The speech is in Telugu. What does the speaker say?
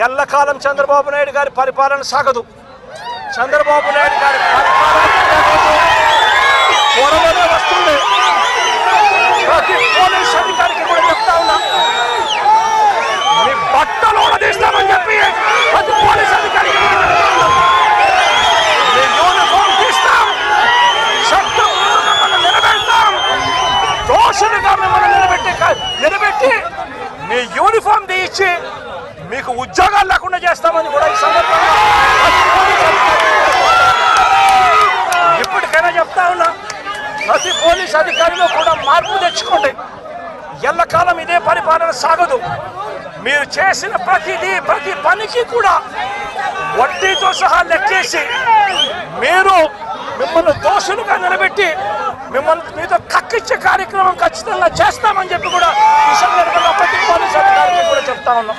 ఎల్లకాలం చంద్రబాబు నాయుడు గారి పరిపాలన సాగదు. చంద్రబాబు నాయుడు గారి పరిపాలన త్వరలోనే వస్తుంది. ప్రతి పోలీస్ అధికారికి కూడా చెప్తా ఉన్నా, మీ బట్టలు తీస్తామని చెప్పి ప్రతి పోలీస్ అధికారికి మీ యూనిఫామ్ తీస్తాం, చట్టపూర్వకంగా నిలబెడతాం, దోషులుగా మిమ్మల్ని నిలబెట్టి మీ యూనిఫామ్ తీయించి మీకు ఉద్యోగాలు లేకుండా చేస్తామని కూడా ఈ సందర్భంగా ఇప్పటికైనా చెప్తా ఉన్నా, ప్రతి పోలీస్ అధికారిలో కూడా మార్పు తెచ్చుకోండి. ఎల్లకాలం ఇదే పరిపాలన సాగదు. మీరు చేసిన ప్రతి పనికి కూడా వడ్డీతో సహా లెక్కేసి మిమ్మల్ని దోషులుగా నిలబెట్టి మీతో కక్కిచ్చే కార్యక్రమం ఖచ్చితంగా చేస్తామని చెప్పి కూడా ఈ సందర్భంగా ప్రతి పోలీస్ అధికారికి కూడా చెప్తా ఉన్నాం.